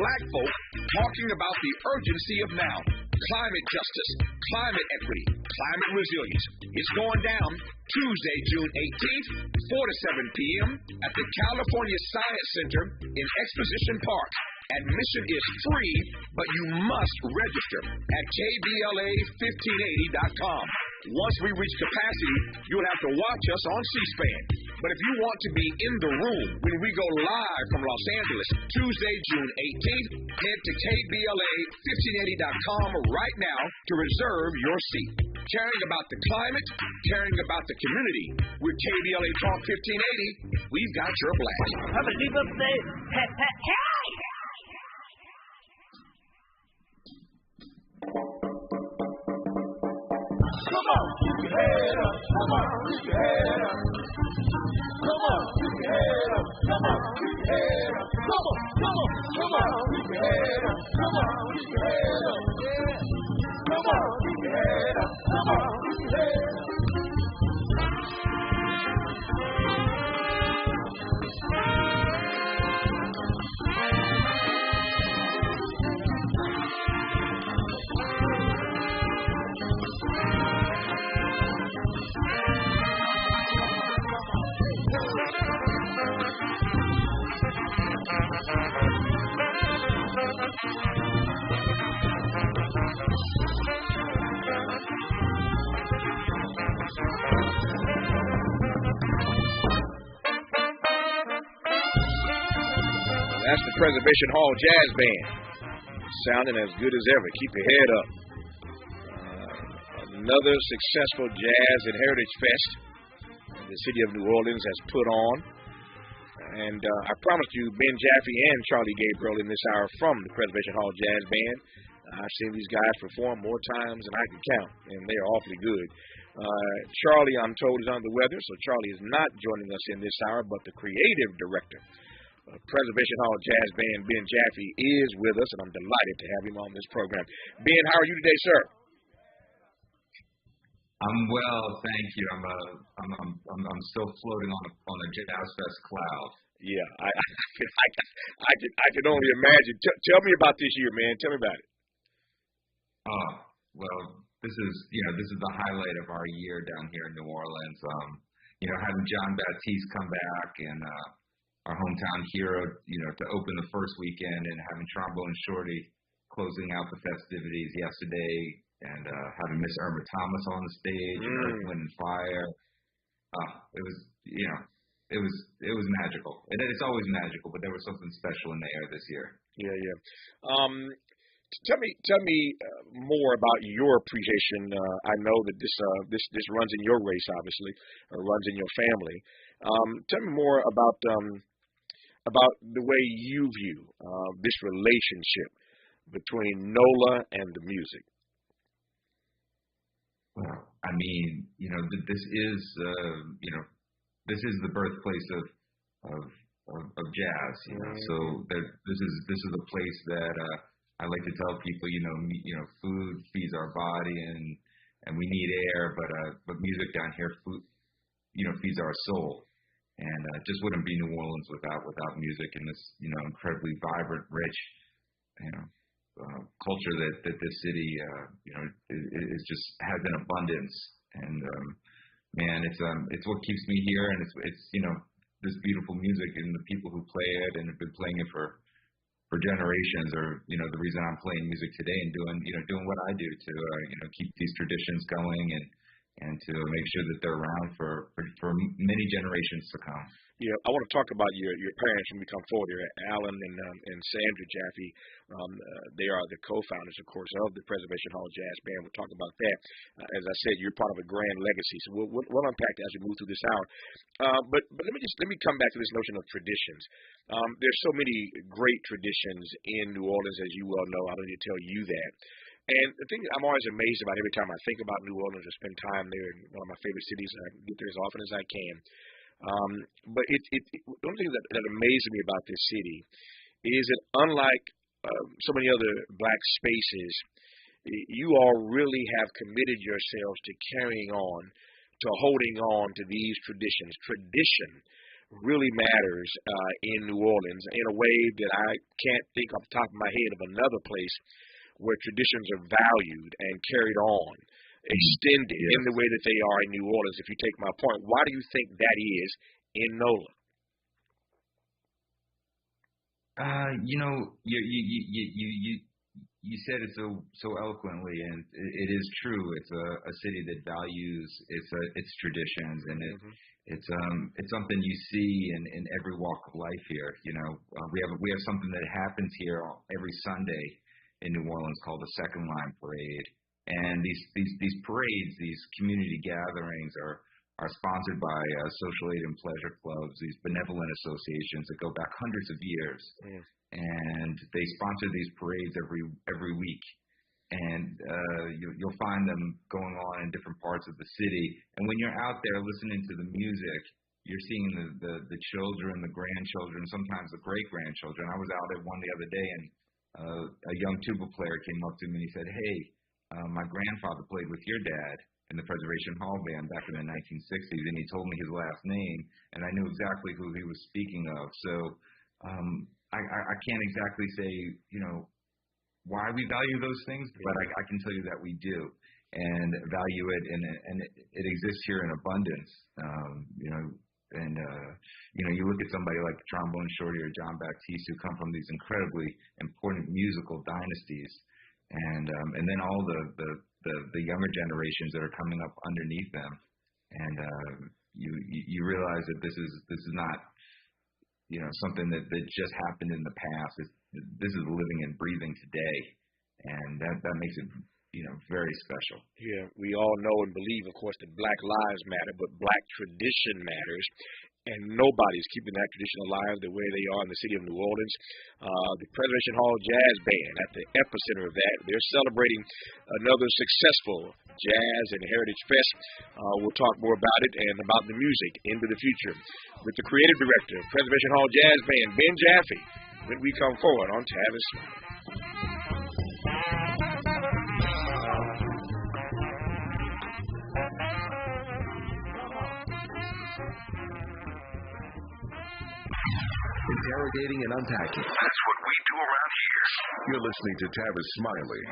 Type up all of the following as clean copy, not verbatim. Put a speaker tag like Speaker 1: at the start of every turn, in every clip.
Speaker 1: Black folk talking about the urgency of now. Climate justice, climate equity, climate resilience. It's going down Tuesday, June 18th, 4 to 7 p.m. at the California Science Center in Exposition Park. Admission is free, but you must register at KBLA1580.com. Once we reach capacity, you'll have to watch us on C-SPAN. But if you want to be in the room when we go live from Los Angeles, Tuesday, June 18th, head to KBLA1580.com right now to reserve your seat. Caring about the climate, caring about the community. With KBLA Talk 1580, we've got your blast.
Speaker 2: Have a deep upstate. Hey!
Speaker 3: Come on, keep your head up. Come on, keep your head up. Come on, keep your head up. Come on, keep your head up. Come on, come on, keep your head up. Come on, keep your head up. Yeah. Come on, keep your head up. Come on, keep your head up.
Speaker 1: That's the Preservation Hall Jazz Band, sounding as good as ever. Keep your head up. Another successful Jazz and Heritage Fest the city of New Orleans has put on. And I promised you Ben Jaffe and Charlie Gilbert in this hour from the Preservation Hall Jazz Band. I've seen these guys perform more times than I can count, and they are awfully good. Charlie, I'm told, is under the weather, so Charlie is not joining us in this hour, but the creative director Preservation Hall Jazz Band, Ben Jaffe, is with us, and I'm delighted to have him on this program. Ben, how are you today, sir?
Speaker 4: I'm well, thank you. I'm still floating on a Jazz Fest cloud.
Speaker 1: Yeah, I can only imagine. Tell me about this year, man. Tell me about it.
Speaker 4: Well, this is the highlight of our year down here in New Orleans. Having John Baptiste come back and our hometown hero, to open the first weekend, and having Trombone Shorty closing out the festivities yesterday, and having Miss Irma Thomas on the stage, and Earth, Wind and Fire. It was magical. And it's always magical, but there was something special in the air this year.
Speaker 1: Yeah. Tell me more about your appreciation. I know that this runs in your race, obviously, or runs in your family. Tell me more about the way you view this relationship between NOLA and the music.
Speaker 4: Well, I mean, this is the birthplace of jazz. So this is a place that I like to tell people, food feeds our body and we need air, but music down here, feeds our soul. And it just wouldn't be New Orleans without music and this, incredibly vibrant, rich, culture that this city, is just has in abundance. And man, it's what keeps me here, and it's this beautiful music and the people who play it and have been playing it for generations are the reason I'm playing music today and doing what I do to keep these traditions going and to make sure that they're around for many generations to come.
Speaker 1: Yeah, I want to talk about your parents when we come forward here, Alan and Sandra Jaffe. They are the co-founders, of course, of the Preservation Hall Jazz Band. We'll talk about that. As I said, you're part of a grand legacy, so we'll unpack that as we move through this hour. But let me come back to this notion of traditions. There's so many great traditions in New Orleans, as you well know. I don't need to tell you that. And the thing I'm always amazed about every time I think about New Orleans or spend time there, in one of my favorite cities, I get there as often as I can. But the only thing that amazes me about this city is that unlike so many other black spaces, you all really have committed yourselves to carrying on, to holding on to these traditions. Tradition really matters in New Orleans in a way that I can't think off the top of my head of another place where traditions are valued and carried on, extended in the way that they are in New Orleans. If you take my point, why do you think that is in NOLA?
Speaker 4: You said it so eloquently, and it is true. It's a city that values its traditions, and it's something you see in every walk of life here. We have something that happens here every Sunday in New Orleans called the Second Line Parade, and these parades, these community gatherings are sponsored by social aid and pleasure clubs, these benevolent associations that go back hundreds of years. And they sponsor these parades every week, and you'll find them going on in different parts of the city. And when you're out there listening to the music, you're seeing the children, the grandchildren, sometimes the great-grandchildren. I was out at one the other day, and a young tuba player came up to me and he said, "Hey, my grandfather played with your dad in the Preservation Hall Band back in the 1960s, and he told me his last name, and I knew exactly who he was speaking of." So I can't exactly say, why we value those things, but I can tell you that we do and value it, and it exists here in abundance. You look at somebody like Trombone Shorty or John Baptiste, who come from these incredibly important musical dynasties, and then all the younger generations that are coming up underneath them, and you realize that this is not something that just happened in the past. This is living and breathing today, and that makes it very special.
Speaker 1: Yeah, we all know and believe, of course, that Black lives matter, but Black tradition matters, and nobody's keeping that tradition alive the way they are in the city of New Orleans. The Preservation Hall Jazz Band, at the epicenter of that, they're celebrating another successful Jazz and Heritage Fest. We'll talk more about it and about the music into the future with the creative director of Preservation Hall Jazz Band, Ben Jaffe, when we come forward on Tavis.
Speaker 3: Interrogating and unpacking. That's what we do around here. You're listening to Tavis Smiley.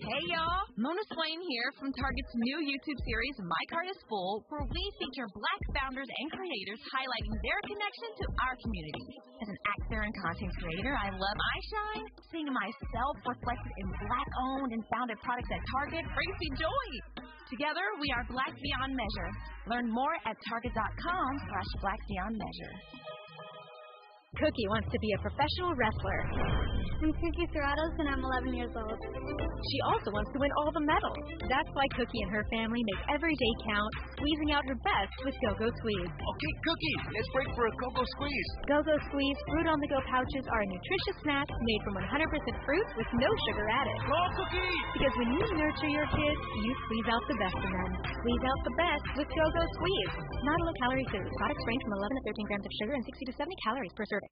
Speaker 5: Hey y'all, Mona Swain here from Target's new YouTube series, My Cart is Full, where we feature Black founders and creators highlighting their connection to our community. As an actor and content creator, I love I shine. Seeing myself reflected in Black-owned and founded products at Target brings me joy. Together, we are Black Beyond Measure. Learn more at target.com/blackbeyondmeasure.
Speaker 6: Cookie wants to be a professional wrestler.
Speaker 7: I'm Cookie Serratos, and I'm 11 years old.
Speaker 6: She also wants to win all the medals. That's why Cookie and her family make every day count, squeezing out her best with Go-Go Squeeze.
Speaker 2: Okay, Cookie, let's break for a Go-Go Squeeze.
Speaker 6: Go-Go Squeeze fruit on-the-go pouches are a nutritious snack made from 100% fruit with no sugar added.
Speaker 2: Go, Cookie!
Speaker 6: Because when you nurture your kids, you squeeze out the best in them. Squeeze out the best with Go-Go Squeeze. Not a low-calorie food. Products range from 11 to 13 grams of sugar and 60 to 70 calories per serving.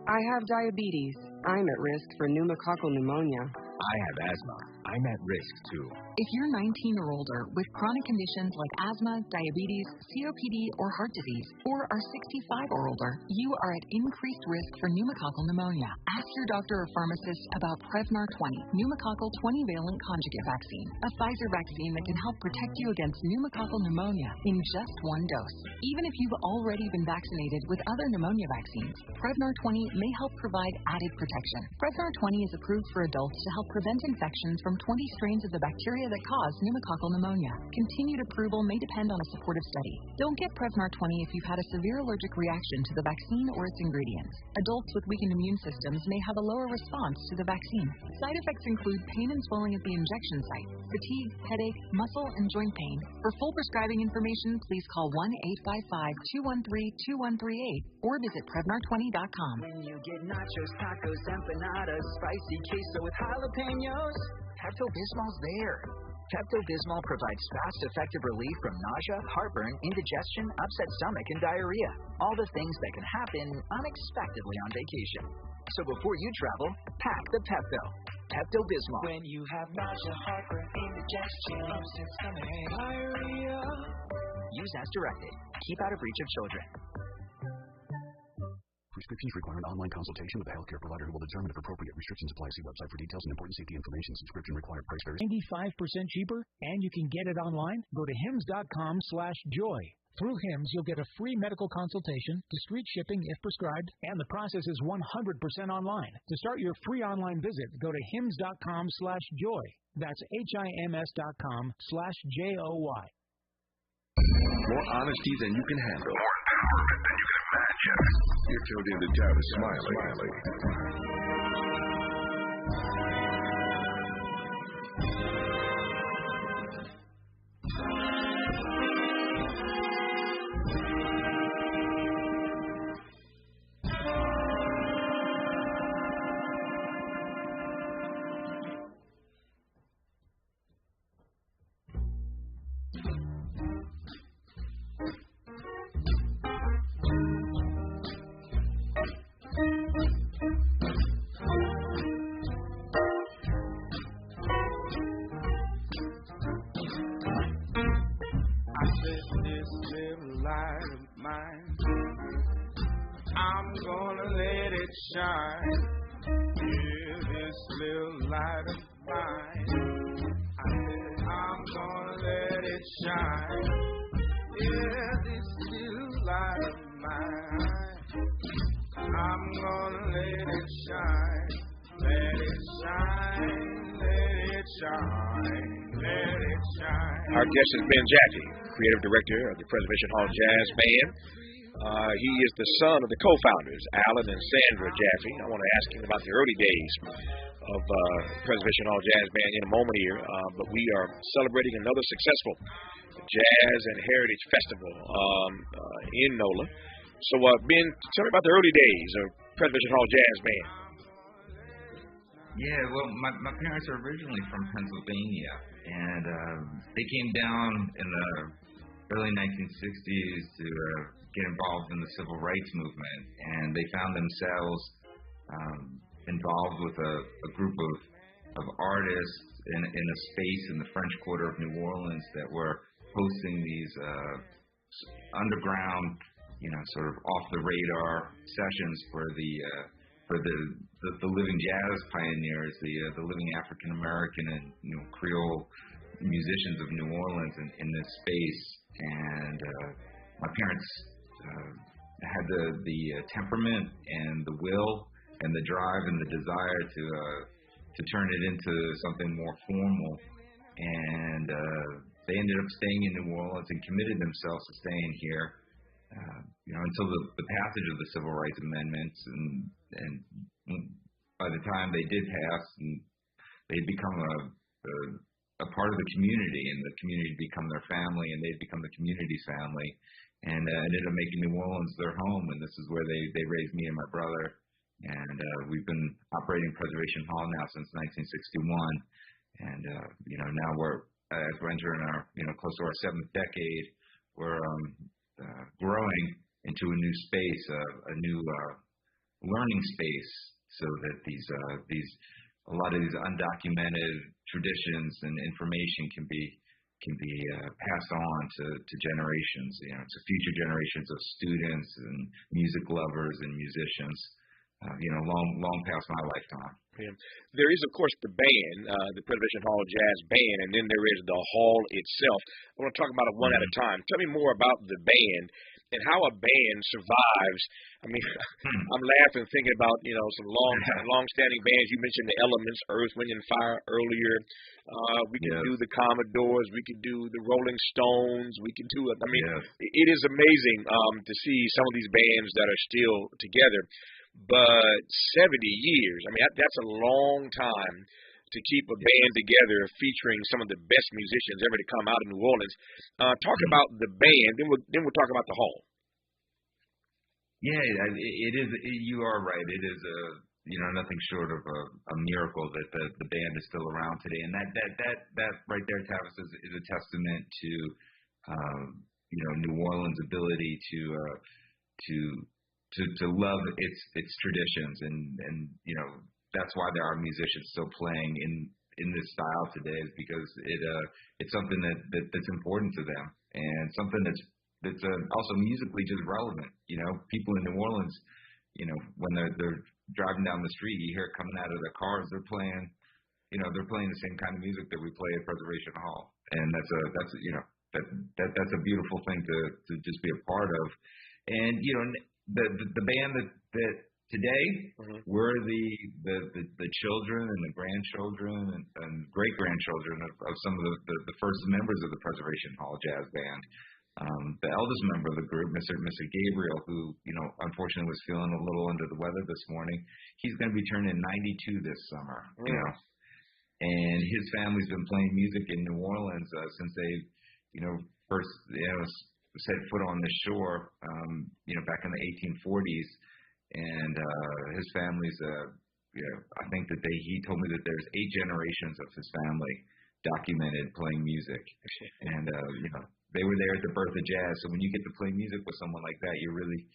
Speaker 8: I have diabetes. I'm at risk for pneumococcal pneumonia.
Speaker 9: I have asthma. I'm at risk, too.
Speaker 10: If you're 19 or older with chronic conditions like asthma, diabetes, COPD, or heart disease, or are 65 or older, you are at increased risk for pneumococcal pneumonia. Ask your doctor or pharmacist about Prevnar 20, pneumococcal 20-valent conjugate vaccine, a Pfizer vaccine that can help protect you against pneumococcal pneumonia in just one dose. Even if you've already been vaccinated with other pneumonia vaccines, Prevnar 20 may help provide added protection. Prevnar 20 is approved for adults to help prevent infections from 20 strains of the bacteria that cause pneumococcal pneumonia. Continued approval may depend on a supportive study. Don't get Prevnar 20 if you've had a severe allergic reaction to the vaccine or its ingredients. Adults with weakened immune systems may have a lower response to the vaccine. Side effects include pain and swelling at the injection site, fatigue, headache, muscle, and joint pain. For full prescribing information, please call 1-855-213-2138 or visit Prevnar20.com.
Speaker 11: When you get nachos, tacos, empanadas, spicy queso with jalapenos, Pepto-Bismol's there. Pepto-Bismol provides fast, effective relief from nausea, heartburn, indigestion, upset stomach, and diarrhea. All the things that can happen unexpectedly on vacation. So before you travel, pack the Pepto. Pepto-Bismol.
Speaker 2: When you have nausea, heartburn, indigestion, upset stomach, diarrhea,
Speaker 11: Use as directed. Keep out of reach of children.
Speaker 12: Prescriptions require an online consultation with a healthcare provider who will determine if appropriate restrictions apply. See website for details and important safety information. Subscription required. Price varies.
Speaker 13: 95% cheaper, and you can get it online. Go to hims.com/joy. Through HIMS, you'll get a free medical consultation, discreet shipping if prescribed, and the process is 100% online. To start your free online visit, go to hims.com/joy. That's HIMS.com/JOY.
Speaker 3: More honesty than you can handle. More empowerment than you can imagine. You're tuned in to Tavis Smiley.
Speaker 14: I'm gonna let it shine. Yeah, this little light of mine. I'm gonna let it shine. Yeah, this little light of mine. I'm gonna let it shine. Let it shine. Let it shine. Let it shine.
Speaker 1: Our guest has been Jaffe, creative director of the Preservation Hall Jazz Band. He is the son of the co-founders, Alan and Sandra Jaffe. I want to ask him about the early days of Preservation Hall Jazz Band in a moment here, but we are celebrating another successful Jazz and Heritage Festival in NOLA. So, Ben, tell me about the early days of Preservation Hall Jazz Band.
Speaker 4: Yeah, well, my parents are originally from Pennsylvania, and they came down in the early 1960s to get involved in the civil rights movement, and they found themselves involved with a group of artists in a space in the French Quarter of New Orleans that were hosting these underground, sort of off the radar sessions for the living jazz pioneers, the living African American and Creole musicians of New Orleans in this space. And my parents had the temperament and the will and the drive and the desire to turn it into something more formal. And they ended up staying in New Orleans and committed themselves to staying here, until the passage of the Civil Rights Amendments. And by the time they did pass, they'd become a part of the community, and the community had become their family, and they'd become the community's family, and ended up making New Orleans their home. And this is where they raised me and my brother. And we've been operating Preservation Hall now since 1961. And now as we're entering our close to our seventh decade, we're growing into a new space, a new learning space, so that a lot of these undocumented traditions and information can be passed on to generations, to future generations of students and music lovers and musicians, long past my lifetime.
Speaker 1: Yeah. There is, of course, the band, the Preservation Hall Jazz Band, and then there is the hall itself. I want to talk about it one at a time. Tell me more about the band and how a band survives. I mean, I'm laughing thinking about, some long-standing bands. You mentioned the Elements, Earth, Wind and Fire earlier. We can do the Commodores. We can do the Rolling Stones. We can do it. I mean, it is amazing to see some of these bands that are still together. But 70 years, I mean, that's a long time to keep a band together featuring some of the best musicians ever to come out of New Orleans. Talk about the band, then we'll talk about the hall.
Speaker 4: Yeah, it is. You are right. It is nothing short of a miracle that the band is still around today, and that right there, Tavis, is a testament to New Orleans' ability to love its traditions, and that's why there are musicians still playing in this style today, is because it's something that's important to them, and something that's also musically just relevant. You know, people in New Orleans, you know, when they're driving down the street, you hear it coming out of their cars. They're playing the same kind of music that we play at Preservation Hall, and that's a beautiful thing to just be a part of. And you know, the band that today we're the children and the grandchildren and great grandchildren of some of the first members of the Preservation Hall Jazz Band. The eldest member of the group, Mr. Gabriel, who, you know, unfortunately was feeling a little under the weather this morning, he's going to be turning 92 this summer, you know. And his family's been playing music in New Orleans since they, you know, first, you know, set foot on the shore, you know, back in the 1840s. And his family's, you know, I think that he told me that there's 8 generations of his family documented playing music. And, you know, they were there at the birth of jazz. So when you get to play music with someone like that, you're really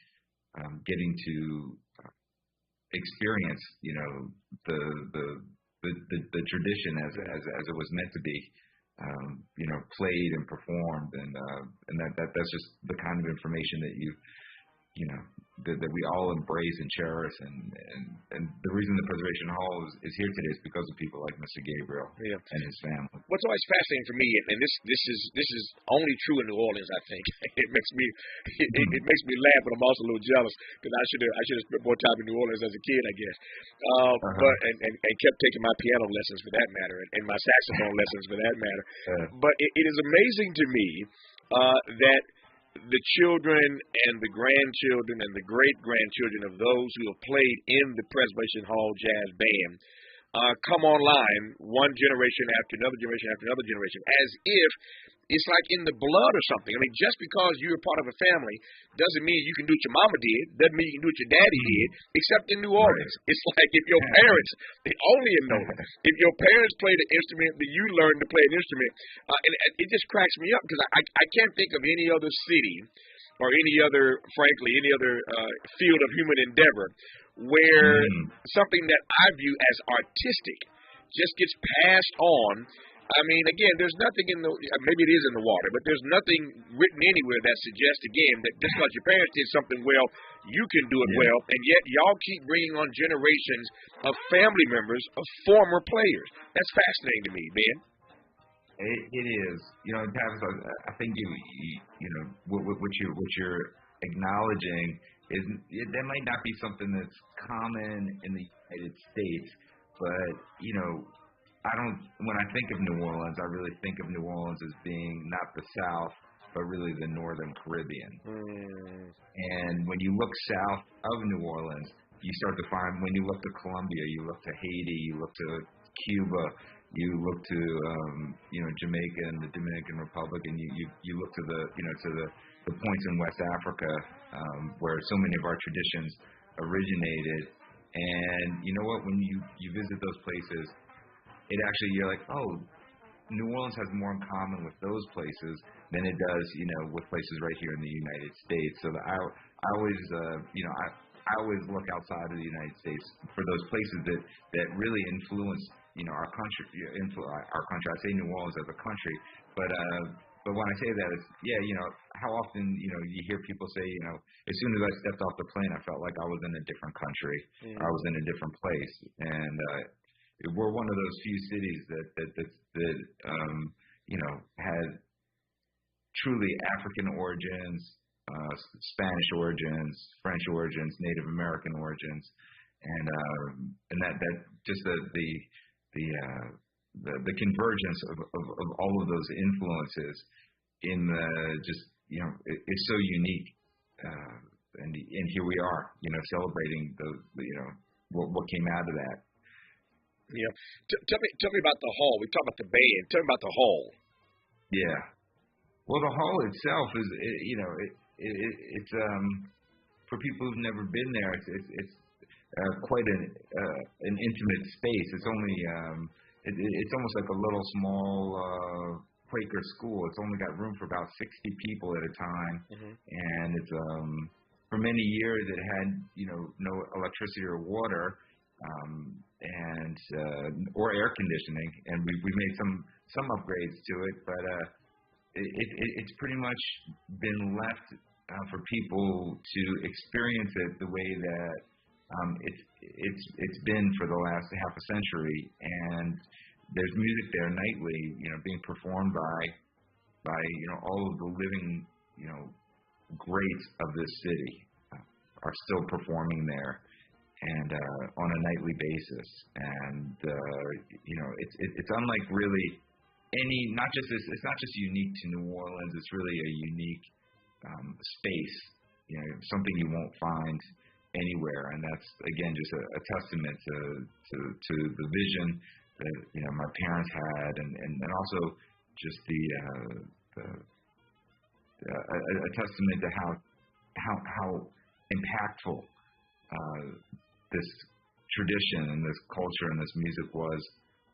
Speaker 4: getting to experience, you know, the tradition as it was meant to be, you know, played and performed, and that's just the kind of information that you know, that we all embrace and cherish, and the reason the Preservation Hall is here today is because of people like Mr. Gabriel and his family.
Speaker 1: What's always fascinating for me, and this is only true in New Orleans, I think. It makes me laugh, but I'm also a little jealous because I should have spent more time in New Orleans as a kid, I guess. But and kept taking my piano lessons for that matter, and my saxophone lessons for that matter. But it is amazing to me that the children and the grandchildren and the great-grandchildren of those who have played in the Preservation Hall Jazz Band come online one generation after another generation after another generation, as if it's like in the blood or something. I mean, just because you're a part of a family doesn't mean you can do what your mama did, doesn't mean you can do what your daddy did, except in New Orleans. It's like if your parents, only in New Orleans, if your parents played an instrument, then you learn to play an instrument. And it just cracks me up because I can't think of any other city or any other, frankly, any other field of human endeavor where something that I view as artistic just gets passed on. I mean, again, there's nothing in maybe it is in the water, but there's nothing written anywhere that suggests, again, that just because your parents did something well, you can do it well, and yet y'all keep bringing on generations of family members of former players. That's fascinating to me, Ben.
Speaker 4: It is. You know, Tavis, I think you know, what you're acknowledging is that might not be something that's common in the United States, but, you know, when I think of New Orleans, I really think of New Orleans as being not the South, but really the Northern Caribbean. And when you look south of New Orleans, you start to find, when you look to Colombia, you look to Haiti, you look to Cuba, you look to you know, Jamaica and the Dominican Republic, and you look to the points in West Africa where so many of our traditions originated. And you know what? When you visit those places, it actually, you're like, oh, New Orleans has more in common with those places than it does, you know, with places right here in the United States. So I always, you know, I always look outside of the United States for those places that really influence, you know, our country. I say New Orleans as a country, but when I say that, it's, yeah, you know, how often, you know, you hear people say, you know, as soon as I stepped off the plane, I felt like I was in a different country, or I was in a different place, and we're one of those few cities that you know, has truly African origins, Spanish origins, French origins, Native American origins, and that just the convergence of all of those influences in the just, you know, it's so unique, and here we are, you know, celebrating you know, what came out of that.
Speaker 1: Yeah. Tell me about the hall. We talked about the band. Tell me about the hall.
Speaker 4: Yeah. Well, the hall itself is, you know, it's for people who've never been there, it's quite an intimate space. It's only it's almost like a little small Quaker school. It's only got room for about 60 people at a time, and it's for many years it had, you know, no electricity or water. Or air conditioning, and we made some upgrades to it, but it's pretty much been left for people to experience it the way that it's been for the last half a century, and there's music there nightly, being performed by all of the living, greats of this city are still performing there, and on a nightly basis, and it's unlike really any, it's not just unique to New Orleans. It's really a unique space, something you won't find anywhere, and that's again just a testament to the vision that my parents had, and also just a testament to how impactful this tradition and this culture and this music was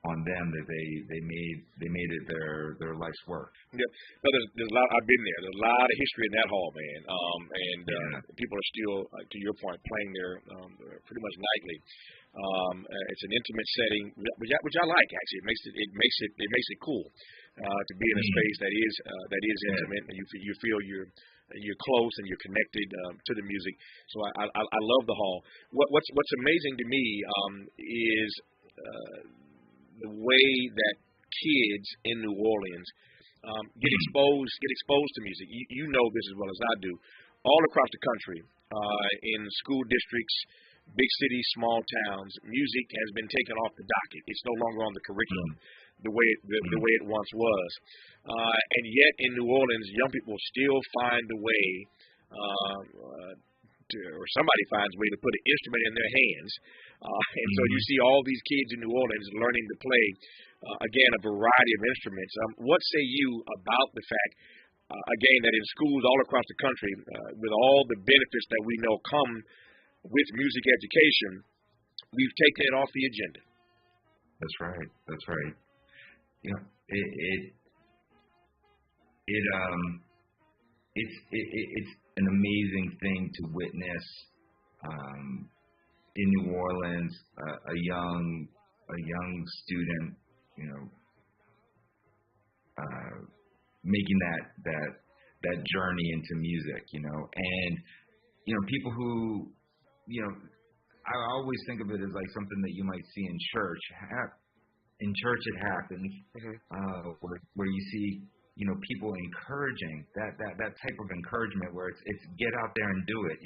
Speaker 4: on them, that they made it their life's work.
Speaker 1: Yeah, no, there's a lot. I've been there. There's a lot of history in that hall, man. People are still, to your point, playing there pretty much nightly. It's an intimate setting, which I like actually. It makes it cool to be in a space that is intimate, and you feel you're close and you're connected to the music. So I love the hall. What's amazing to me is the way that kids in New Orleans get exposed to music. You know this as well as I do. All across the country, in school districts, big cities, small towns, music has been taken off the docket. It's no longer on the curriculum the way it once was. And yet in New Orleans, young people still find a way or somebody finds a way to put an instrument in their hands. And so you see all these kids in New Orleans learning to play, again, a variety of instruments. What say you about the fact, again, that in schools all across the country, with all the benefits that we know come with music education, we've taken it off the agenda?
Speaker 4: That's right. That's right. It's an amazing thing to witness in New Orleans, a young student, making that journey into music, and people who, I always think of it as like something that you might see in church. In church, it happens where you see people encouraging that type of encouragement where it's get out there and do it.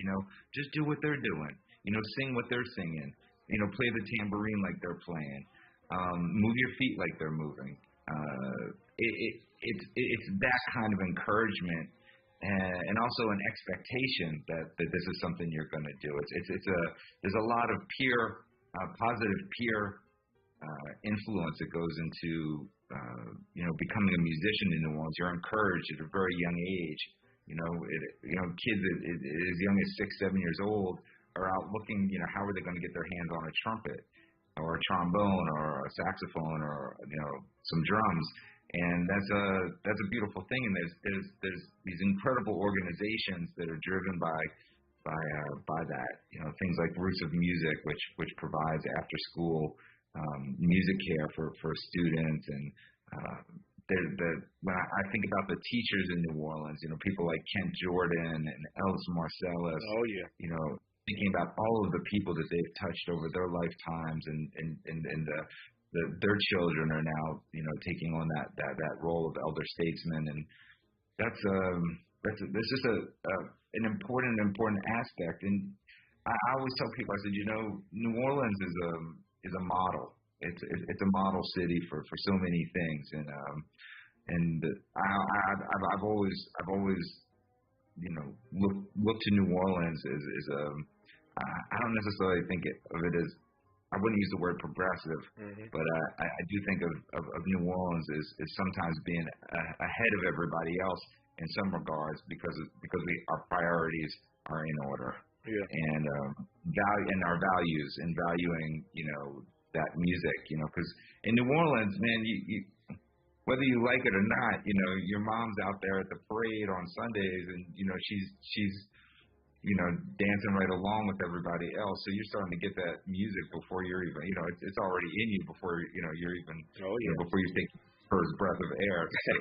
Speaker 4: Just do what they're doing. Sing what they're singing. Play the tambourine like they're playing. Move your feet like they're moving. It's that kind of encouragement, and also an expectation that this is something you're going to do. There's a lot of positive peer influence that goes into becoming a musician in New Orleans. You're encouraged at a very young age. Kids as young as 6, 7 years old are out looking. How are they going to get their hands on a trumpet or a trombone or a saxophone or some drums? And that's a beautiful thing. And there's these incredible organizations that are driven by that. Things like Roots of Music, which provides after school music care for students, and when I think about the teachers in New Orleans, people like Kent Jordan and Ellis Marcellus.
Speaker 1: Oh yeah.
Speaker 4: Thinking about all of the people that they've touched over their lifetimes, and their children are now taking on that role of elder statesmen, and that's just an important aspect. And I always tell people, I said, New Orleans is a model. It's a model city for so many things, and I've always looked to New Orleans as I don't necessarily think of it as, I wouldn't use the word progressive, but I do think of New Orleans as sometimes being ahead of everybody else in some regards because our priorities are in order.
Speaker 1: Yeah.
Speaker 4: And our values and valuing that music, because in New Orleans, man, you whether you like it or not, your mom's out there at the parade on Sundays, and she's dancing right along with everybody else. So you're starting to get that music before you're even, it's already in you before, you're even, before you take first breath of air. So,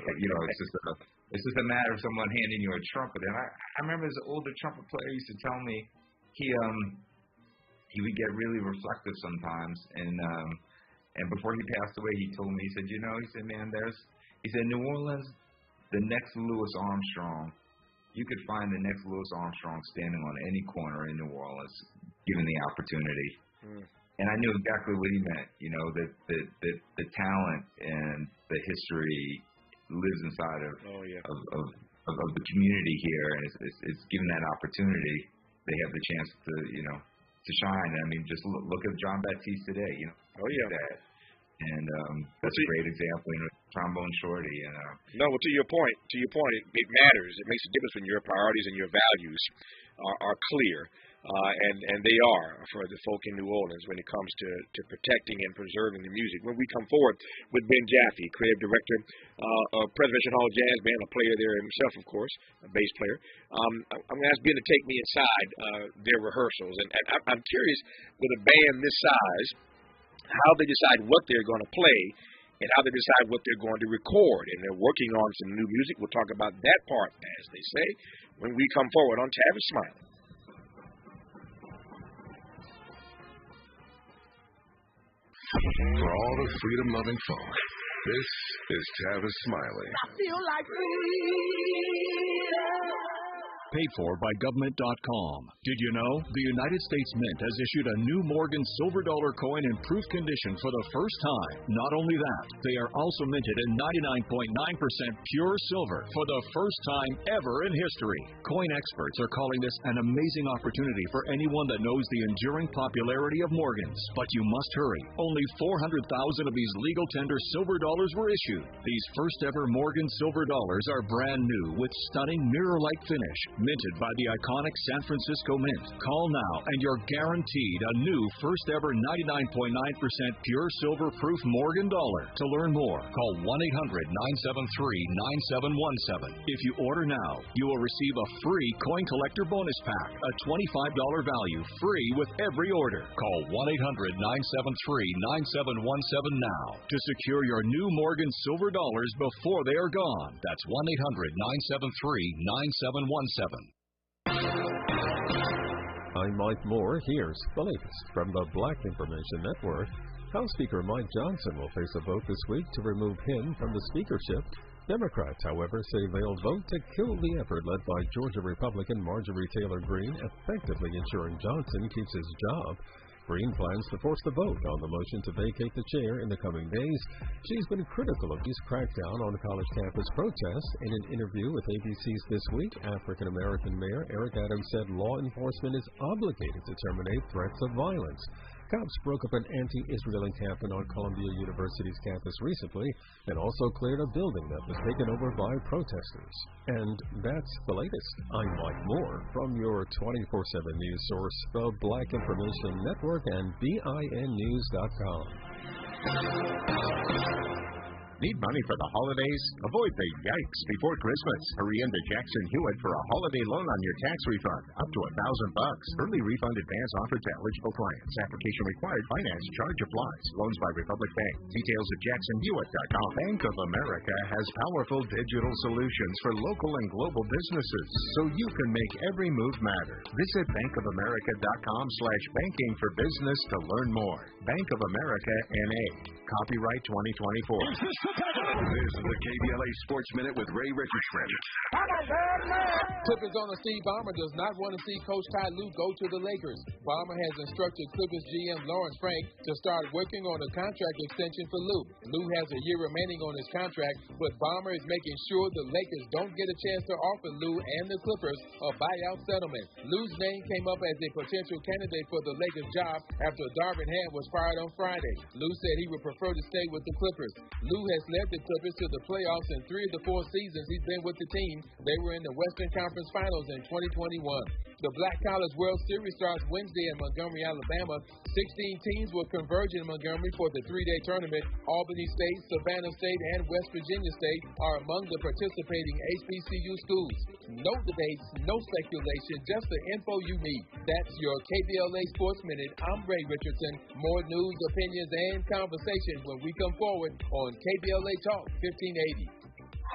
Speaker 4: it's just a matter of someone handing you a trumpet. And I remember this older trumpet player used to tell me he would get really reflective sometimes. And before he passed away, he told me, he said, man, New Orleans, the next Louis Armstrong, you could find the next Louis Armstrong standing on any corner in New Orleans, given the opportunity. And I knew exactly what he meant, that the talent and the history lives inside of the community here, and it's given that opportunity, they have the chance to shine. I mean, just look at John Baptiste today, that. And that's a great example, trombone shorty.
Speaker 1: No, well, to your point, it matters. It makes a difference when your priorities and your values are clear, and they are for the folk in New Orleans when it comes to protecting and preserving the music. When we come forward with Ben Jaffe, creative director of Preservation Hall Jazz Band, a player there himself, of course, a bass player, I'm going to ask Ben to take me inside their rehearsals. And I'm curious, with a band this size, how they decide what they're going to play and how they decide what they're going to record. And they're working on some new music. We'll talk about that part, as they say, when we come forward on Tavis Smiley.
Speaker 15: For all the freedom-loving folk, this is Tavis Smiley.
Speaker 3: I feel like freedom.
Speaker 16: Paid for by government.com. Did you know the United States Mint has issued a new Morgan silver dollar coin in proof condition for the first time? Not only that, they are also minted in 99.9% pure silver for the first time ever in history. Coin experts are calling this an amazing opportunity for anyone that knows the enduring popularity of Morgans. But you must hurry. Only 400,000 of these legal tender silver dollars were issued. These first ever Morgan silver dollars are brand new with stunning mirror-like finish, minted by the iconic San Francisco Mint. Call now and you're guaranteed a new first ever 99.9% pure silver proof Morgan dollar. To learn more, call 1-800-973-9717. If you order now, you will receive a free coin collector bonus pack, a $25 value, free with every order. Call 1-800-973-9717 now to secure your new Morgan silver dollars before they are gone. That's 1-800-973-9717.
Speaker 17: I'm Mike Moore. Here's the latest from the Black Information Network. House Speaker Mike Johnson will face a vote this week to remove him from the speakership. Democrats, however, say they'll vote to kill the effort led by Georgia Republican Marjorie Taylor Greene, effectively ensuring Johnson keeps his job. Greene plans to force the vote on the motion to vacate the chair in the coming days. She's been critical of his crackdown on college campus protests. In an interview with ABC's This Week, African-American Mayor Eric Adams said law enforcement is obligated to terminate threats of violence. Cops broke up an anti-Israel encampment on Columbia University's campus recently and also cleared a building that was taken over by protesters. And that's the latest. I'm Mike Moore from your 24/7 news source, the Black Information Network and BINnews.com.
Speaker 18: Need money for the holidays? Avoid the yikes before Christmas. Hurry into Jackson Hewitt for a holiday loan on your tax refund, up to $1,000. Early refund advance offered to eligible clients. Application required. Finance charge applies. Loans by Republic Bank. Details at jacksonhewitt.com. Bank of America has powerful digital solutions for local and global businesses, so you can make every move matter. Visit bankofamerica.com/banking for business to learn more. Bank of America N.A. Copyright 2024.
Speaker 15: This is the KBLA Sports Minute with Ray Richardson.
Speaker 19: Clippers owner Steve Ballmer does not want to see Coach Ty Lue go to the Lakers. Ballmer has instructed Clippers GM Lawrence Frank to start working on a contract extension for Lue. Lue has a year remaining on his contract, but Ballmer is making sure the Lakers don't get a chance to offer Lue and the Clippers a buyout settlement. Lue's name came up as a potential candidate for the Lakers job after Darvin Ham was fired on Friday. Lue said he would prefer to stay with the Clippers. Lue has led the Clippers to the playoffs in 3 of the 4 seasons he's been with the team. They were in the Western Conference Finals in 2021. The Black College World Series starts Wednesday in Montgomery, Alabama. 16 teams will converge in Montgomery for the three-day tournament. Albany State, Savannah State, and West Virginia State are among the participating HBCU schools. Note the dates, no speculation, just the info you need. That's your KBLA Sports Minute. I'm Ray Richardson. More news, opinions, and conversation when we come forward on KBLA Talk 1580.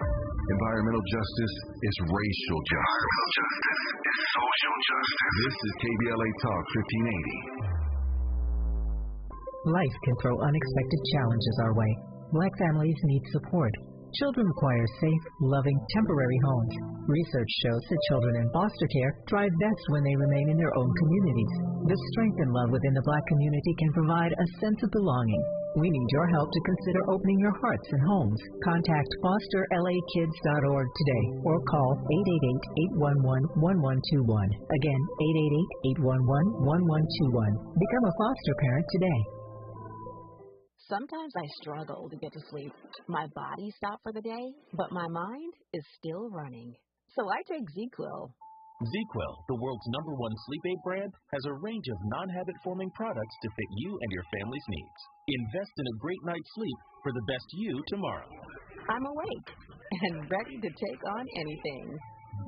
Speaker 15: Environmental justice is racial justice. Environmental justice is social justice. This is KBLA Talk 1580.
Speaker 20: Life can throw unexpected challenges our way. Black families need support. Children require safe, loving, temporary homes. Research shows that children in foster care thrive best when they remain in their own communities. The strength and love within the Black community can provide a sense of belonging. We need your help to consider opening your hearts and homes. Contact fosterlakids.org today or call 888-811-1121. Again, 888-811-1121. Become a foster parent today.
Speaker 21: Sometimes I struggle to get to sleep. My body stopped for the day, but my mind is still running. So I take ZQL.
Speaker 22: ZQL, the world's #1 sleep aid brand, has a range of non-habit-forming products to fit you and your family's needs. Invest in a great night's sleep for the best you tomorrow.
Speaker 21: I'm awake and ready to take on anything.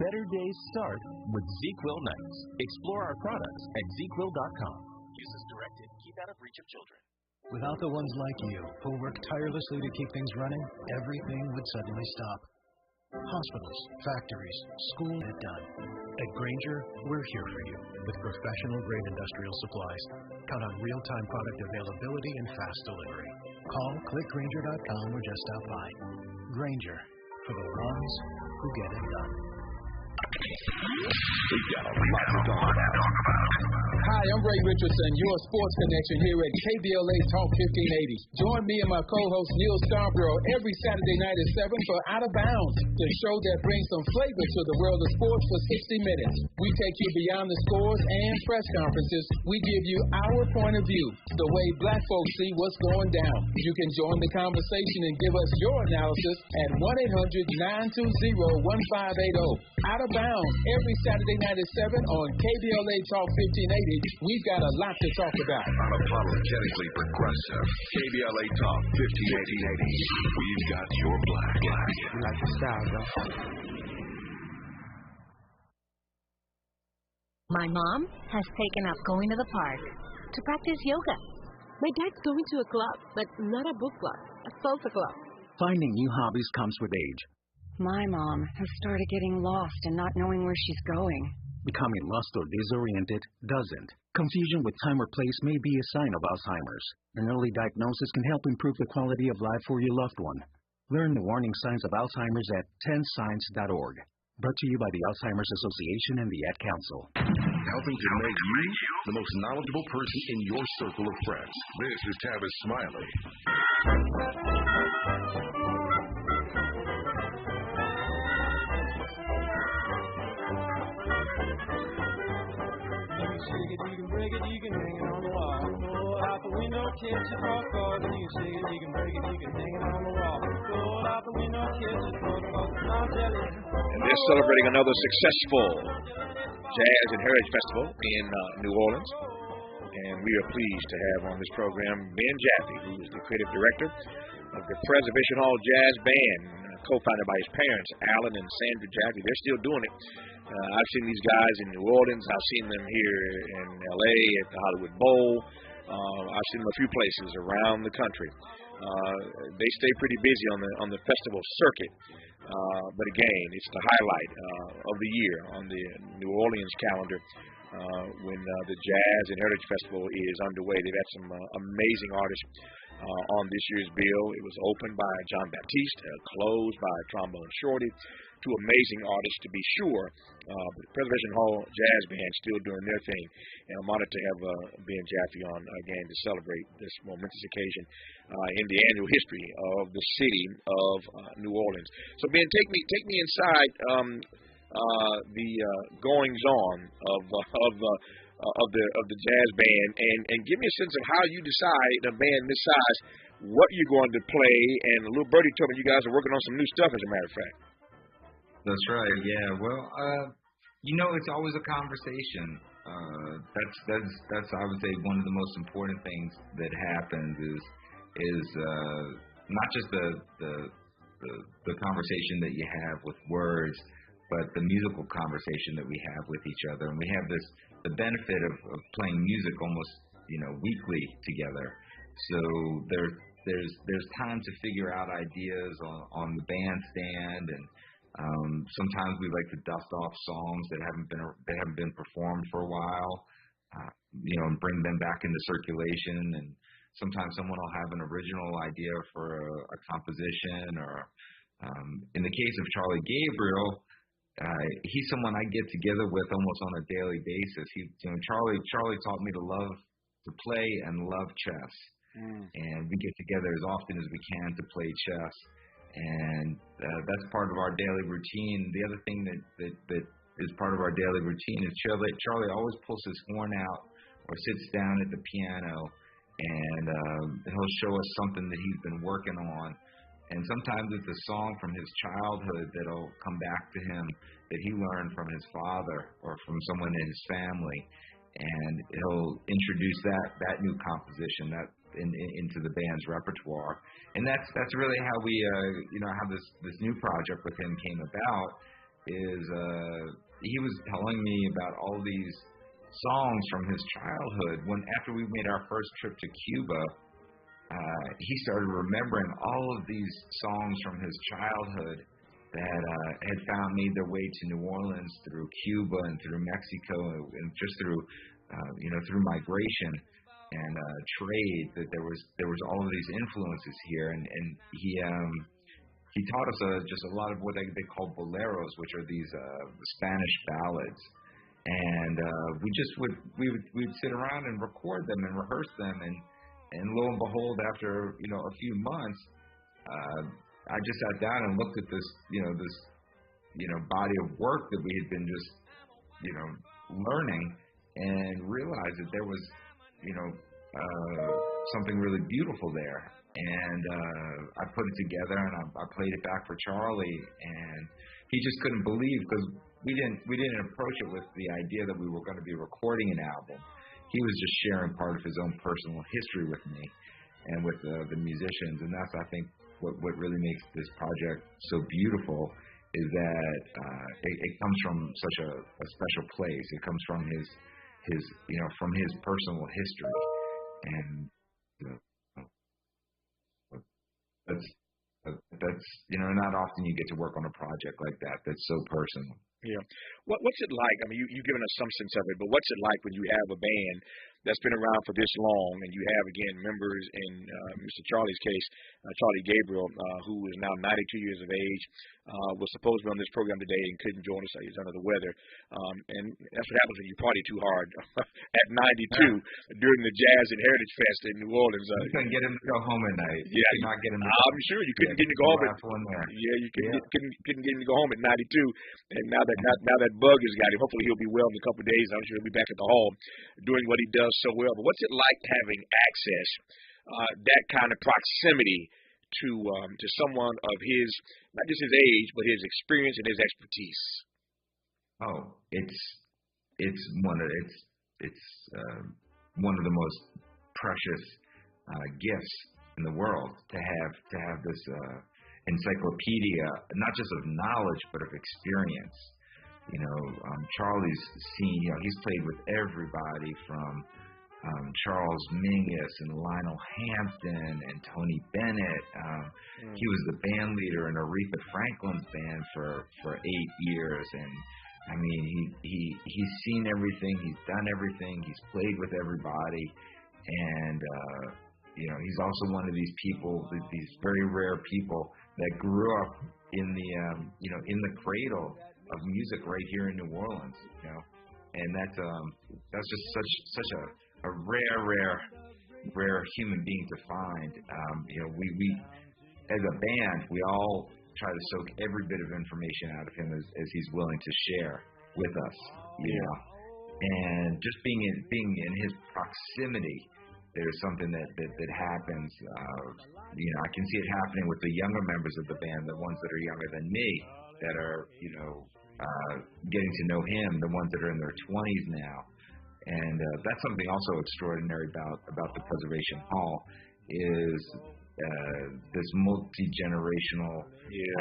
Speaker 22: Better days start with ZQL nights. Explore our products at ZQL.com. Use as directed. Keep out of reach of children.
Speaker 23: Without the ones like you, who work tirelessly to keep things running, everything would suddenly stop. Hospitals, factories, school get done. At Grainger, we're here for you with professional-grade industrial supplies. Count on real-time product availability and fast delivery. Call, clickgrainger.com, or just stop by. Grainger, for the ones who get it done.
Speaker 15: We've got a lot to talk about.
Speaker 19: Hi, I'm Ray Richardson, your sports connection here at KBLA Talk 1580. Join me and my co-host Neil Scarborough every Saturday night at 7 for Out of Bounds, the show that brings some flavor to the world of sports for 60 minutes. We take you beyond the scores and press conferences. We give you our point of view, the way black folks see what's going down. You can join the conversation and give us your analysis at 1-800-920-1580. Out of Bounds every Saturday night at 7 on KBLA Talk 1580. We've got a lot to talk about.
Speaker 15: Unapologetically progressive. KBLA Talk 1580. We've got your black.
Speaker 8: You like your style, though?
Speaker 24: My mom has taken up going to the park to practice yoga. My dad's going to a club, but not a book club, a salsa club.
Speaker 12: Finding new hobbies comes with age.
Speaker 8: My mom has started getting lost and not knowing where she's going.
Speaker 12: Becoming lost or disoriented doesn't. Confusion with time or place may be a sign of Alzheimer's. An early diagnosis can help improve the quality of life for your loved one. Learn the warning signs of Alzheimer's at 10signs.org. Brought to you by the Alzheimer's Association and the Ad Council.
Speaker 15: Helping to make you the most knowledgeable person in your circle of friends. This is Tavis Smiley.
Speaker 3: Shake it, you can break it, you can hang it on the wall. Throw it out the window, kiss your front door. You can shake it, you can break it, you can hang it on the wall. Throw it out the window, kiss your front door. I'm jealous.
Speaker 1: And they're celebrating another successful Jazz and Heritage Festival in New Orleans. And we are pleased to have on this program Ben Jaffe, who is the creative director of the Preservation Hall Jazz Band, co-founded by his parents, Alan and Sandra Jaffe. They're still doing it. I've seen these guys in New Orleans. I've seen them here in L.A. at the Hollywood Bowl. I've seen them a few places around the country. They stay pretty busy on the festival circuit. But again, it's the highlight of the year on the New Orleans calendar when the Jazz and Heritage Festival is underway. They've had some amazing artists on this year's bill. It was opened by John Baptiste, closed by Trombone Shorty. Two amazing artists, to be sure. The Preservation Hall Jazz Band still doing their thing. And I'm honored to have Ben Jaffe on again to celebrate this momentous occasion in the annual history of the city of New Orleans. So Ben, take me inside the goings on of the jazz band, and give me a sense of how you decide in a band this size what you're going to play. And little birdie told me you guys are working on some new stuff, as a matter of fact.
Speaker 4: That's right. Yeah. Well, It's always a conversation. That's I would say one of the most important things that happens is not just the conversation that you have with words, but the musical conversation that we have with each other. And we have the benefit of playing music almost weekly together. So there's time to figure out ideas on the bandstand, and sometimes we like to dust off songs that haven't been performed for a while, and bring them back into circulation. And sometimes someone will have an original idea for a composition, or in the case of Charlie Gabriel, he's someone I get together with almost on a daily basis. Charlie taught me to play and love chess. And we get together as often as we can to play chess, and that's part of our daily routine. The other thing that is part of our daily routine is Charlie always pulls his horn out or sits down at the piano, and he'll show us something that he's been working on. And sometimes it's a song from his childhood that'll come back to him that he learned from his father or from someone in his family, and he'll introduce that new composition into the band's repertoire. And that's really how we how this new project with him came about. Is he was telling me about all these songs from his childhood. After we made our first trip to Cuba, he started remembering all of these songs from his childhood that had made their way to New Orleans through Cuba and through Mexico, and just through through migration and trade. That there was all of these influences here, and he taught us just a lot of what they call boleros, which are these Spanish ballads. And we'd sit around and record them and rehearse them, and lo and behold, after a few months, I just sat down and looked at this body of work that we had been just learning, and realized that there was something really beautiful there. And I put it together, and I played it back for Charlie, and he just couldn't believe, because we didn't approach it with the idea that we were going to be recording an album. He was just sharing part of his own personal history with me and with the musicians, and that's, I think, what really makes this project so beautiful, is that it comes from such a special place. It comes from his from his personal history, and that's not often you get to work on a project like that's so personal.
Speaker 1: Yeah. What's it like? I mean, you've given us some sense of it, but what's it like when you have a band that's been around for this long, and you have, again, members in Mr. Charlie's case, Charlie Gabriel, who is now 92 years of age, was supposed to be on this program today and couldn't join us. He's under the weather. And that's what happens when you party too hard at 92 during the Jazz and Heritage Fest in New Orleans.
Speaker 4: You couldn't get him to go home at night.
Speaker 1: Yeah,
Speaker 4: you could not get him.
Speaker 1: I'm sure you couldn't get him to go home. You couldn't get him to go home at 92. And now that bug has got him. Hopefully he'll be well in a couple of days. I'm sure he'll be back at the hall doing what he does so well. But what's it like having access, that kind of proximity to someone of his, not just his age, but his experience and his expertise?
Speaker 4: Oh, it's one of the most precious gifts in the world to have this encyclopedia, not just of knowledge but of experience. Charlie's seen, he's played with everybody from Charles Mingus and Lionel Hampton and Tony Bennett. He was the band leader in Aretha Franklin's band for 8 years, and I mean, he's seen everything, he's done everything, he's played with everybody, and he's also one of these people, these very rare people that grew up in the cradle of music right here in New Orleans, and that's just such a rare human being to find. We as a band, we all try to soak every bit of information out of him as he's willing to share with us, and just being in his proximity, there's something that happens. I can see it happening with the younger members of the band, the ones that are younger than me, that are getting to know him, the ones that are in their 20s now. And that's something also extraordinary about the Preservation Hall is this multi-generational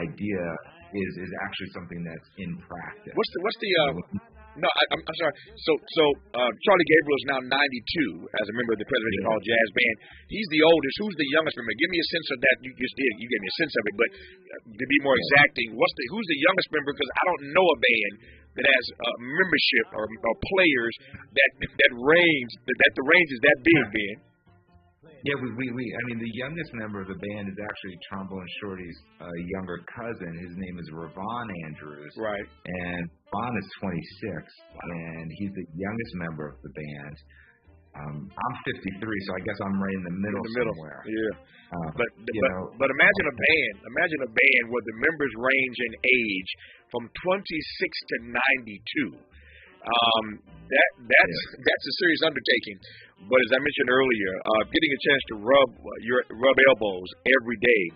Speaker 4: idea is actually something that's in practice.
Speaker 1: What's the No, I'm sorry. So Charlie Gabriel is now 92 as a member of the Preservation Hall Jazz Band. He's the oldest. Who's the youngest member? Give me a sense of that. You gave me a sense of it, but to be more exacting, who's the youngest member? Because I don't know a band that has membership or players that range that the range is that big, Ben.
Speaker 4: Yeah, I mean, the youngest member of the band is actually Trombone Shorty's younger cousin. His name is Ravon Andrews.
Speaker 1: Right.
Speaker 4: And Ravon is 26, and he's the youngest member of the band. I'm 53, so I guess I'm right in the middle somewhere.
Speaker 1: Yeah. But imagine a band. Imagine a band where the members range in age from 26 to 92. That's a serious undertaking. But as I mentioned earlier, getting a chance to rub elbows every day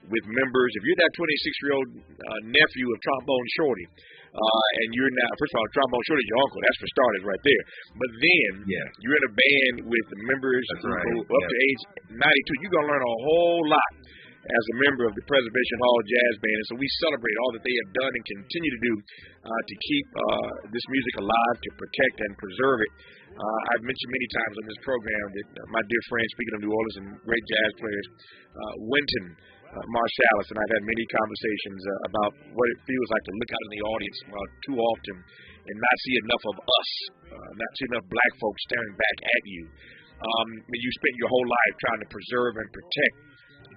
Speaker 1: with members. If you're that 26-year-old nephew of Trombone Shorty, and you're now, first of all, Trombone Shorty's your uncle. That's for starters right there. But then you're in a band with the members who go up to age 92. You're going to learn a whole lot as a member of the Preservation Hall Jazz Band. And so we celebrate all that they have done and continue to do to keep this music alive, to protect and preserve it. I've mentioned many times on this program that my dear friend, speaking of New Orleans and great jazz players, Wynton Marsalis, and I've had many conversations about what it feels like to look out in the audience too often and not see enough of us, not see enough black folks staring back at you. You spent your whole life trying to preserve and protect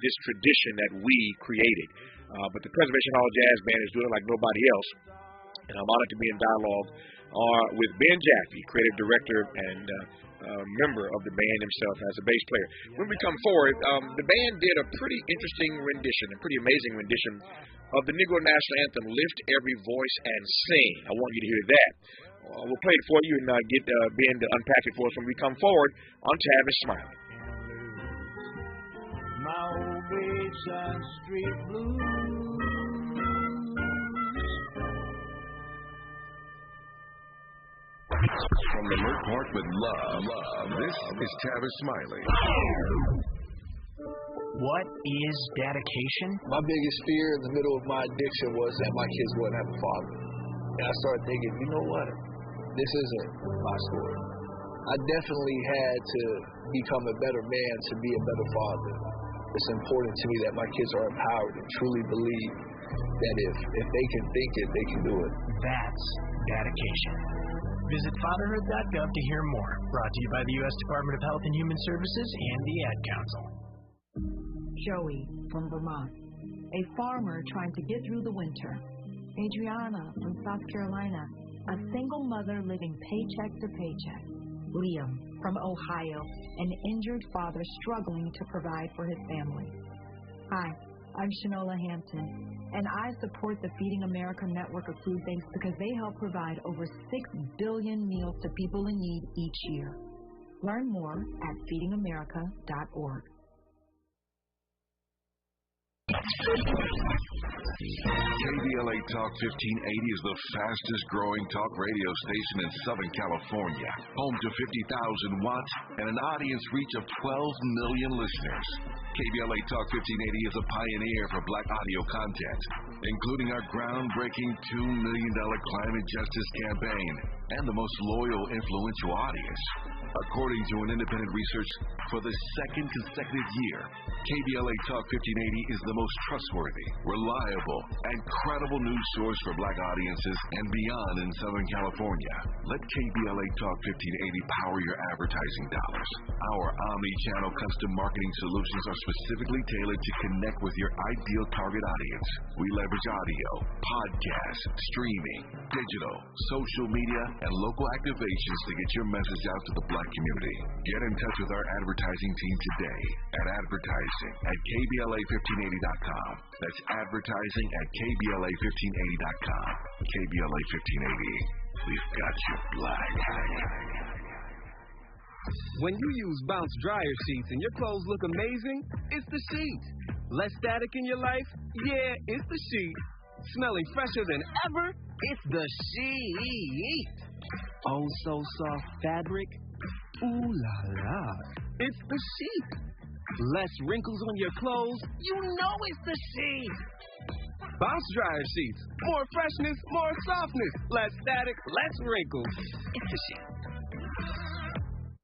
Speaker 1: this tradition that we created. But the Preservation Hall Jazz Band is doing it like nobody else. And I'm honored to be in dialogue with Ben Jaffe, creative director and member of the band himself as a bass player. When we come forward, the band did a pretty interesting rendition, a pretty amazing rendition of the Negro National Anthem, Lift Every Voice and Sing. I want you to hear that. We'll play it for you and get Ben to unpack it for us when we come forward on Tavis Smiley.
Speaker 3: My old Bayside Street Blues.
Speaker 15: From the Mert Park with love, this is Tavis Smiley.
Speaker 5: What is dedication?
Speaker 6: My biggest fear in the middle of my addiction was that my kids wouldn't have a father. And I started thinking, you know what? This isn't my story. I definitely had to become a better man to be a better father. It's important to me that my kids are empowered and truly believe that if they can think it, they can do it.
Speaker 5: That's dedication. Visit fatherhood.gov to hear more. Brought to you by the U.S. Department of Health and Human Services and the Ad Council.
Speaker 7: Joey from Vermont, a farmer trying to get through the winter. Adriana from South Carolina, a single mother living paycheck to paycheck. Liam from Ohio, an injured father struggling to provide for his family. Hi, I'm Shanola Hampton, and I support the Feeding America network of food banks because they help provide over 6 billion meals to people in need each year. Learn more at feedingamerica.org.
Speaker 15: KBLA Talk 1580 is the fastest growing talk radio station in Southern California, home to 50,000 watts and an audience reach of 12 million listeners. KBLA Talk 1580 is a pioneer for black audio content, including our groundbreaking $2 million climate justice campaign and the most loyal, influential audience. According to an independent research for the second consecutive year, KBLA Talk 1580 is the most trustworthy, reliable, and credible news source for black audiences and beyond in Southern California. Let KBLA Talk 1580 power your advertising dollars. Our omni-channel custom marketing solutions are specifically tailored to connect with your ideal target audience. We leverage audio, podcasts, streaming, digital, social media, and local activations to get your message out to the black community. Get in touch with our advertising team today at advertising@KBLA1580.com. That's advertising@KBLA1580.com. KBLA 1580. We've got you black.
Speaker 9: When you use Bounce dryer sheets and your clothes look amazing, it's the sheet. Less static in your life? Yeah, it's the sheet. Smelling fresher than ever? It's the sheet. Oh, so soft fabric. Ooh la la. It's the sheet. Less wrinkles on your clothes. You know it's the sheet. Bounce dryer sheets. More freshness, more softness. Less static, less wrinkles. It's the sheet.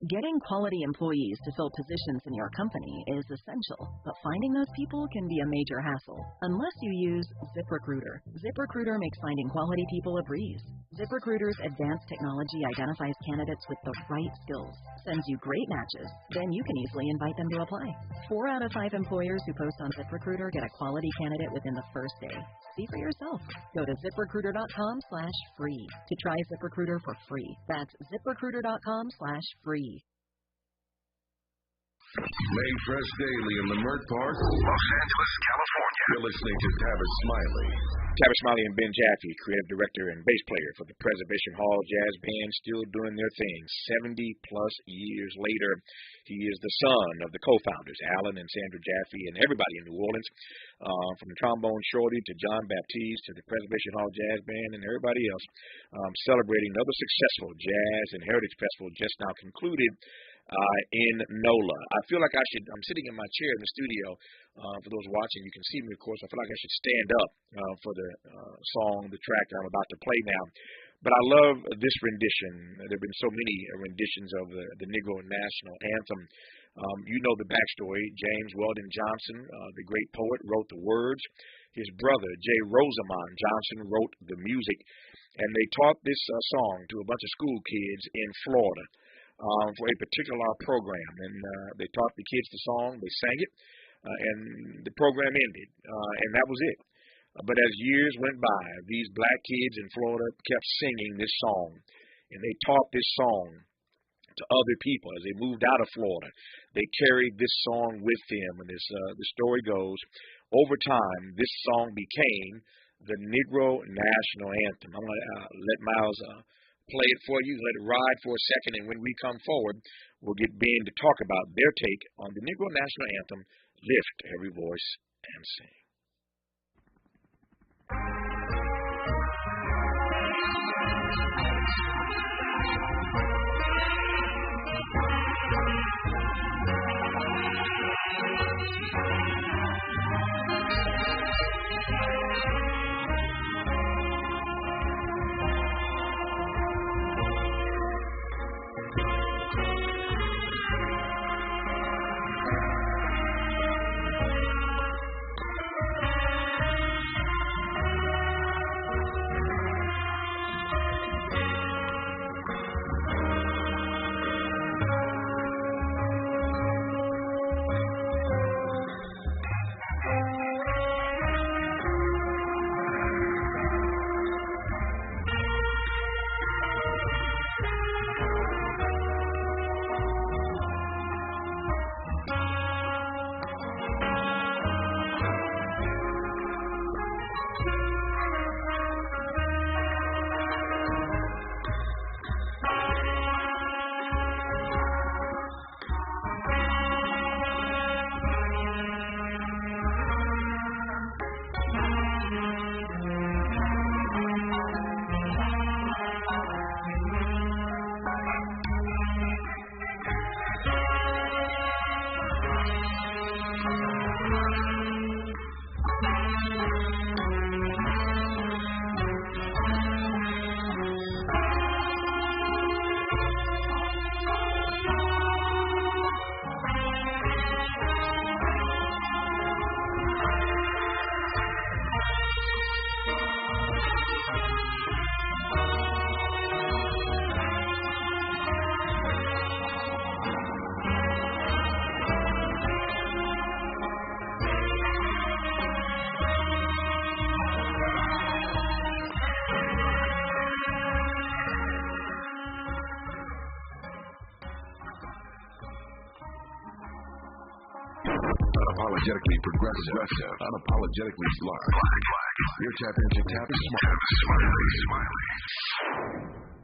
Speaker 2: Getting quality employees to fill positions in your company is essential, but finding those people can be a major hassle unless you use ZipRecruiter. ZipRecruiter makes finding quality people a breeze. ZipRecruiter's advanced technology identifies candidates with the right skills, sends you great matches, then you can easily invite them to apply. 4 out of 5 employers who post on ZipRecruiter get a quality candidate within the first day. See for yourself. Go to ZipRecruiter.com/free to try ZipRecruiter for free. That's ZipRecruiter.com/free.
Speaker 15: Made fresh daily in the Mert Park, Los Angeles, California. You're listening to Tavis Smiley.
Speaker 1: Tavis Smiley and Ben Jaffe, creative director and bass player for the Preservation Hall Jazz Band, still doing their thing 70-plus years later. He is the son of the co-founders, Alan and Sandra Jaffe, and everybody in New Orleans, from the Trombone Shorty to John Baptiste to the Preservation Hall Jazz Band and everybody else, celebrating another successful Jazz and Heritage Festival just now concluded in NOLA. I feel like I'm sitting in my chair in the studio. For those watching, you can see me, of course. I feel like I should stand up for the song, the track that I'm about to play now. But I love this rendition. There have been so many renditions of the Negro National Anthem. You know the backstory. James Weldon Johnson, the great poet, wrote the words. His brother, J. Rosamond Johnson, wrote the music. And they taught this song to a bunch of school kids in Florida. For a particular program, and they taught the kids the song, they sang it, and the program ended, and that was it. But as years went by, these black kids in Florida kept singing this song, and they taught this song to other people as they moved out of Florida. They carried this song with them, and the story goes, over time, this song became the Negro National Anthem. I'm going to let Miles play it for you, let it ride for a second, and when we come forward, we'll get Ben to talk about their take on the Negro National Anthem, Lift Every Voice and Sing.
Speaker 15: Unapologetically progressive, unapologetically smart. You're tapping into Tavis Smiley.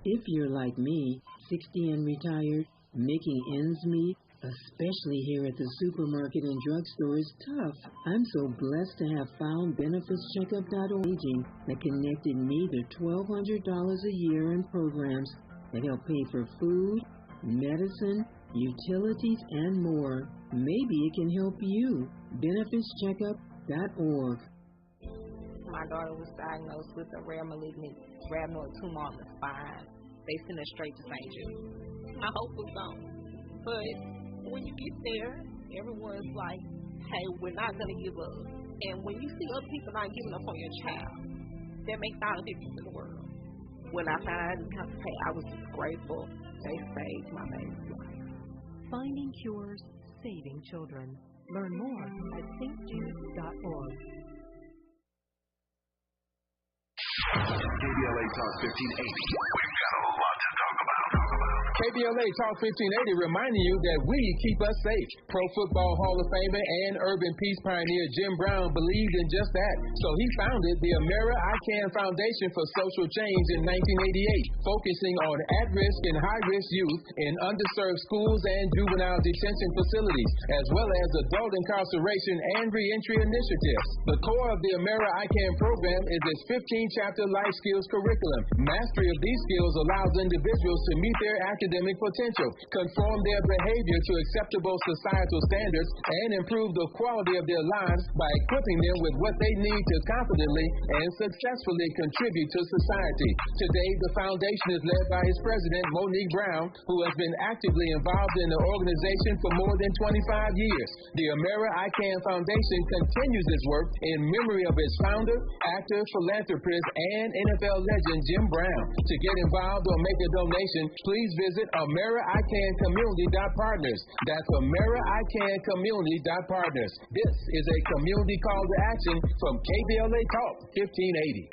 Speaker 10: If you're like me, 60 and retired, making ends meet, especially here at the supermarket and drugstore, is tough. I'm so blessed to have found BenefitsCheckup.org that connected me to $1,200 a year in programs that help pay for food, medicine, utilities, and more. Maybe it can help you. BenefitsCheckup.org.
Speaker 21: My daughter was diagnosed with a rare malignant rhabdoid tumor on the spine. They sent her straight to St. Jude. My hope was gone. But when you get there, everyone's like, hey, we're not going to give up. And when you see other people not giving up on your child, that makes all the difference in the world. When I found out I didn't have to pay, I was just grateful. They saved my baby's life.
Speaker 7: Finding cures, saving children. Learn more at stjude.org.
Speaker 15: KBLA Talk 1580. We've got a lot to talk about.
Speaker 19: KBLA Talk 1580 reminding you that we keep us safe. Pro Football Hall of Famer and urban peace pioneer Jim Brown believed in just that. So he founded the Amera I Can Foundation for Social Change in 1988, focusing on at-risk and high-risk youth in underserved schools and juvenile detention facilities, as well as adult incarceration and reentry initiatives. The core of the Amera I Can program is its 15-chapter life skills curriculum. Mastery of these skills allows individuals to meet their academic potential, conform their behavior to acceptable societal standards, and improve the quality of their lives by equipping them with what they need to confidently and successfully contribute to society. Today, the foundation is led by its president, Monique Brown, who has been actively involved in the organization for more than 25 years. The Amera I Can Foundation continues its work in memory of its founder, actor, philanthropist, and NFL legend Jim Brown. To get involved or make a donation, please visit AmeriICanCommunity.partners. That's AmeriICanCommunity.partners. This is a community call to action from KBLA Talk 1580.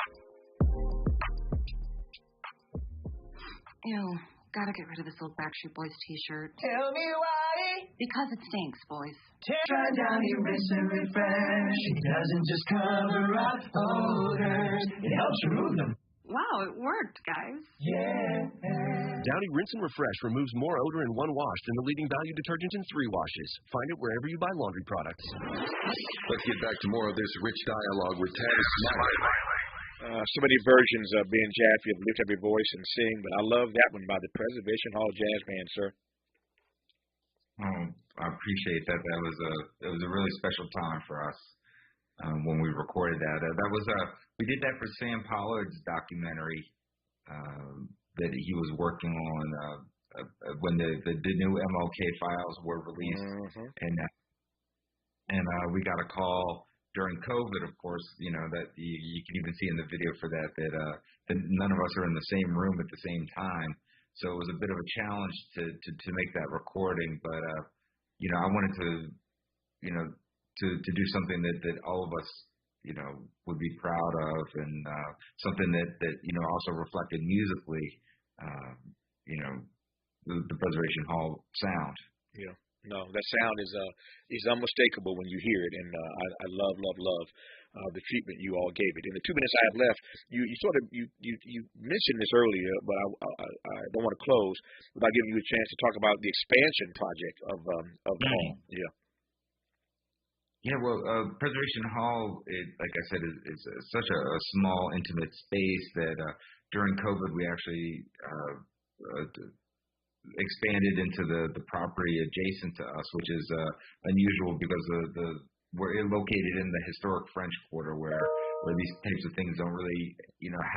Speaker 8: Ew, gotta get rid of this old Backstreet Boys t-shirt.
Speaker 3: Tell me why.
Speaker 8: Because it stinks, boys.
Speaker 3: Try Downy Rinse and Refresh. It doesn't just cover up odors, it helps remove them.
Speaker 8: Wow, it worked, guys.
Speaker 3: Yeah.
Speaker 11: Downy Rinse and Refresh removes more odor in one wash than the leading value detergent in 3 washes. Find it wherever you buy laundry products.
Speaker 15: Let's get back to more of this rich dialogue with Tavis Smiley.
Speaker 1: So many versions of Ben Jaffe of Lift Up Your Voice and Sing, but I love that one by the Preservation Hall Jazz Band, sir.
Speaker 4: Oh, I appreciate that. It was a really special time for us when we recorded that. We did that for Sam Pollard's documentary that he was working on when the new MLK files were released, and we got a call during COVID, of course. You know that you can even see in the video for that none of us are in the same room at the same time. So it was a bit of a challenge to make that recording, but I wanted to do something that all of us would be proud of, and something that also reflected musically the Preservation Hall sound.
Speaker 1: Yeah. No, that sound is unmistakable when you hear it, and I love the treatment you all gave it. In the 2 minutes I have left, you mentioned this earlier, but I don't want to close without giving you a chance to talk about the expansion project of the hall. Yeah.
Speaker 4: Yeah, well, Preservation Hall, like I said, is such a small, intimate space that during COVID we actually expanded into the property adjacent to us, which is unusual because we're located in the historic French Quarter where these types of things don't really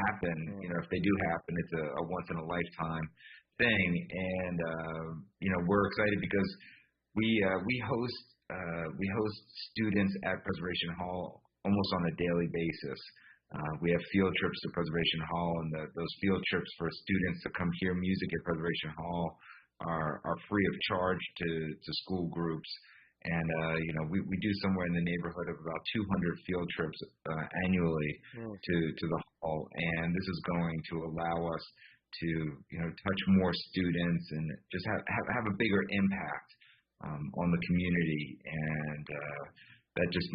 Speaker 4: happen. If they do happen, it's a once in a lifetime thing, and we're excited because we host students at Preservation Hall almost on a daily basis. We have field trips to Preservation Hall, and those field trips for students to come hear music at Preservation Hall are free of charge to school groups. And we do somewhere in the neighborhood of about 200 field trips annually to the hall, and this is going to allow us to touch more students and just have a bigger impact on the community, and that just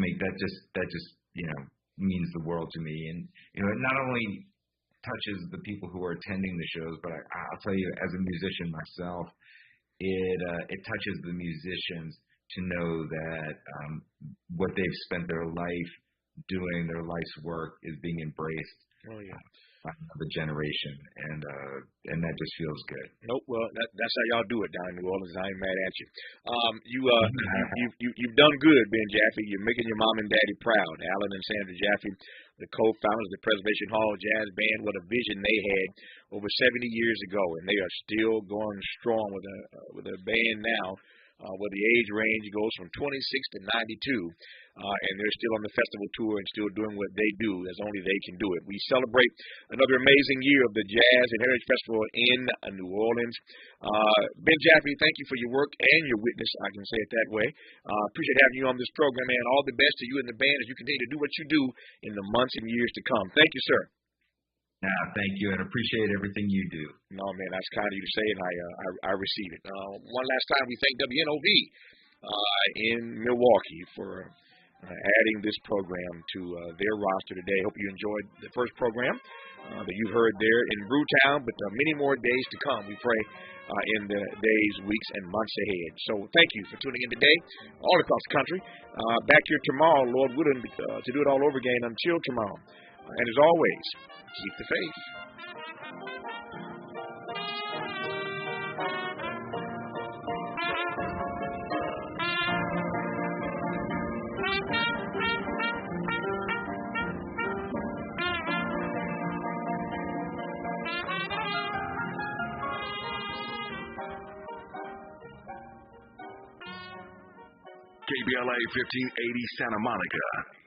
Speaker 4: means the world to me. And it not only touches the people who are attending the shows, but I'll tell you, as a musician myself, it touches the musicians to know that what they've spent their life doing, their life's work, is being embraced by another generation, and that just feels good.
Speaker 1: Nope. Well, that's how y'all do it down in New Orleans. I ain't mad at you. You've done good, Ben Jaffe. You're making your mom and daddy proud. Alan and Sandra Jaffe, the co-founders of the Preservation Hall Jazz Band, what a vision they had over 70 years ago, and they are still going strong with a band now. Where the age range goes from 26 to 92, and they're still on the festival tour and still doing what they do as only they can do it. We celebrate another amazing year of the Jazz and Heritage Festival in New Orleans. Ben Jaffe, thank you for your work and your witness, I can say it that way. Appreciate having you on this program, man. All the best to you and the band as you continue to do what you do in the months and years to come. Thank you, sir.
Speaker 4: Thank you, and appreciate everything you do.
Speaker 1: No, man, that's kind of you to say, and I receive it. One last time, we thank WNOV in Milwaukee for adding this program to their roster today. Hope you enjoyed the first program that you heard there in Brewtown, but many more days to come, we pray, in the days, weeks, and months ahead. So thank you for tuning in today all across the country. Back here tomorrow, Lord willing, to do it all over again until tomorrow. And as always, keep the faith.
Speaker 15: KBLA 1580 Santa Monica.